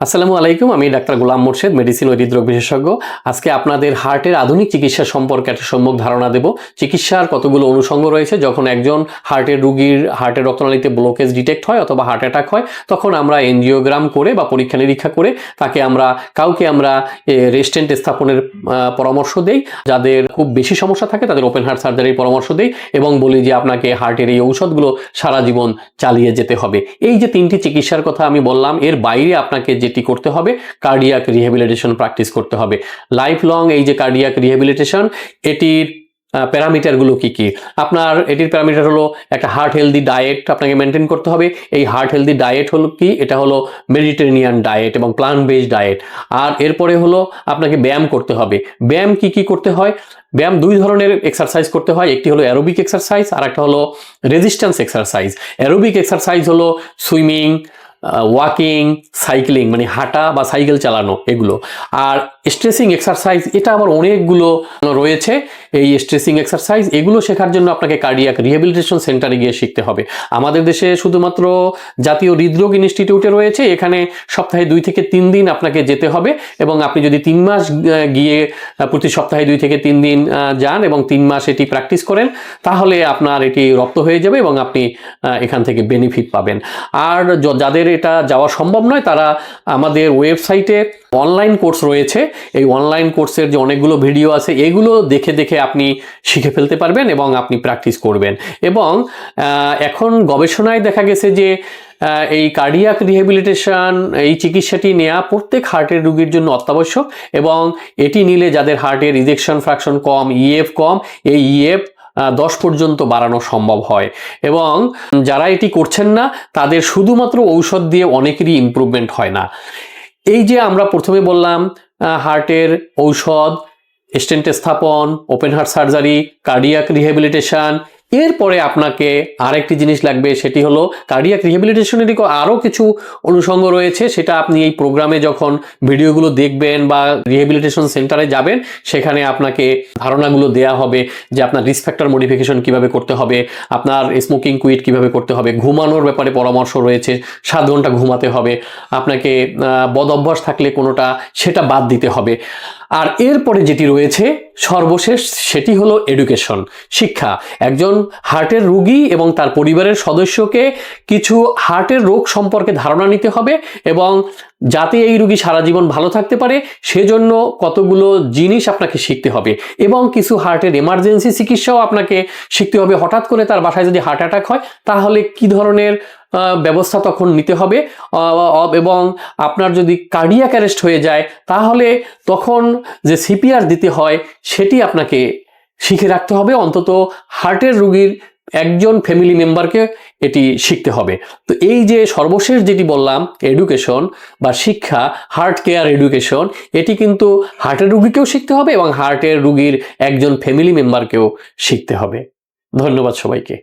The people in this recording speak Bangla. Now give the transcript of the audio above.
আসসালামু আলাইকুম, আমি ডাক্তার গোলাম মোর্শেদ, মেডিসিন ও হৃদরোগ বিশেষজ্ঞ। আজকে আপনাদের হার্টের আধুনিক চিকিৎসা সম্পর্কে একটা সম্যক ধারণা দেব। চিকিৎসার কতগুলো অনুষঙ্গ রয়েছে। যখন একজন হার্টের রুগীর হার্টের রক্তনালীতে ব্লকেজ ডিটেক্ট হয় অথবা হার্ট অ্যাটাক হয়, তখন আমরা এনজিওগ্রাম করে বা পরীক্ষা নিরীক্ষা করে তাকে কাউকে আমরা রেস্টেন্ট স্থাপনের পরামর্শ দেই। যাদের খুব বেশি সমস্যা থাকে তাদের ওপেন হার্ট সার্জারির পরামর্শ দেই এবং বলি যে আপনাকে হার্টের এই ঔষধগুলো সারা জীবন চালিয়ে যেতে হবে। এই যে তিনটি চিকিৎসার কথা আমি বললাম, এর বাইরে আপনাকে যেটি করতে হবে, কার্ডিয়াক রিহ্যাবিলিটেশন প্র্যাকটিস করতে হবে। লাইফ লং এই যে কার্ডিয়াক রিহ্যাবিলিটেশন, এটির প্যারামিটারগুলো কি কি? এটির প্যারামিটার হলো একটা হার্ট হেলদি ডায়েট আপনাকে মেনটেন করতে হবে। এই হার্ট হেলদি ডায়েট হলো কি? এটা হলো মেডিটেরেনিয়ান ডায়েট এবং প্লান্ট বেসড ডায়েট। আর এরপরে হলো আপনাকে ব্যায়াম করতে হবে। ব্যায়াম কি কি করতে হয়? ব্যায়াম দুই ধরনের এক্সারসাইজ করতে হয়। একটি হলো অ্যারোবিক এক্সারসাইজ, আর একটা হলো রেজিস্ট্যান্স এক্সারসাইজ। অ্যারোবিক এক্সারসাইজ হলো সুইমিং, ওয়াকিং, সাইক্লিং, মানে হাঁটা বা সাইকেল চালানো, এগুলো। আর স্ট্রেচিং এক্সারসাইজ, এটা আবার অনেকগুলো রয়েছে। এই স্ট্রেচিং এক্সারসাইজ এগুলো শেখার জন্য আপনাকে কার্ডিয়াক রিহ্যাবিলিটেশন সেন্টারে গিয়ে শিখতে হবে। আমাদের দেশে শুধুমাত্র জাতীয় হৃদরোগ ইনস্টিটিউটে রয়েছে। এখানে সপ্তাহে 2 থেকে 3 দিন আপনাকে যেতে হবে এবং আপনি যদি 3 মাস গিয়ে প্রতি সপ্তাহে 2 থেকে 3 দিন যান এবং 3 মাস এটি প্র্যাকটিস করেন, তাহলে আপনার এটি রপ্ত হয়ে যাবে এবং আপনি এখান থেকে বেনিফিট পাবেন। আর যাদের এটা যাওয়া সম্ভব নয়, তারা আমাদের ওয়েবসাইটে অনলাইন কোর্স রয়েছে। এই অনলাইন কোর্সের যে অনেকগুলো ভিডিও আছে, এগুলো দেখে দেখে আপনি শিখে ফেলতে পারবেন এবং আপনি প্র্যাকটিস করবেন। এবং এখন গবেষণায় দেখা গেছে যে এই কার্ডিয়াক রিহ্যাবিলিটেশন, এই চিকিৎসাটি নেওয়া প্রত্যেক হার্টের রোগীর জন্য অত্যাবশ্যক। এবং এটি নিলে যাদের হার্টের ইজেকশন ফ্র্যাকশন কম, ইএফ কম, এই ইএফ 10 পর্যন্ত বাড়ানো সম্ভব হয়। এবং যারা এটি করছেন না, তাদের শুধুমাত্র ঔষধ দিয়ে অনেকেরই ইমপ্রুভমেন্ট হয় না। এই যে আমরা প্রথমে বললাম, হার্টের ঔষধ, স্টেন্ট স্থাপন, open heart surgery, cardiac rehabilitation, এরপরে আপনাকে আরেকটি জিনিস লাগবে, সেটি হলো কার্ডিয়াক রিহ্যাবিলিটেশনেরই আরও কিছু অনুষঙ্গ রয়েছে। সেটা আপনি এই প্রোগ্রামে যখন ভিডিওগুলো দেখবেন বা রিহ্যাবিলিটেশন সেন্টারে যাবেন, সেখানে আপনাকে ধারণাগুলো দেয়া হবে যে আপনার রিস্ক ফ্যাক্টর মডিফিকেশন কিভাবে করতে হবে, আপনার স্মোকিং কুইট কিভাবে করতে হবে, ঘুমানোর ব্যাপারে পরামর্শ রয়েছে, 7 ঘন্টা ঘুমাতে হবে, আপনাকে বদ অভ্যাস থাকলে কোনোটা সেটা বাদ দিতে হবে। আর এরপরে যেটি রয়েছে সর্বশেষ, সেটি হলো এডুকেশন, শিক্ষা। একজন হার্টের রোগী এবং তার পরিবারের সদস্যকে কিছু হার্টের রোগ সম্পর্কে ধারণা নিতে হবে এবং যাতে এই রোগী সারা জীবন ভালো থাকতে পারে সেজন্য কতগুলো জিনিস আপনাকে শিখতে হবে। এবং কিছু হার্টের এমার্জেন্সি চিকিৎসাও আপনাকে শিখতে হবে। হঠাৎ করে তার বাসায় যদি হার্ট অ্যাটাক হয়, তাহলে কি ধরনের ব্যবস্থা তখন নিতে হবে। এবং আপনার যদি কার্ডিয়াক অ্যারেস্ট হয়ে যায়, তাহলে তখন যে সিপিআর দিতে হয় সেটি আপনাকে শিখে রাখতে হবে। অন্তত হার্টের রোগীর একজন ফ্যামিলি মেম্বারকে এটি শিখতে হবে। তো এই যে সর্বশেষ যেটি বললাম, এডুকেশন বা শিক্ষা, হার্ট কেয়ার এডুকেশন, এটি কিন্তু হার্টের রোগীকেও শিখতে হবে এবং হার্টের রোগীর একজন ফ্যামিলি মেম্বারকেও শিখতে হবে। ধন্যবাদ সবাইকে।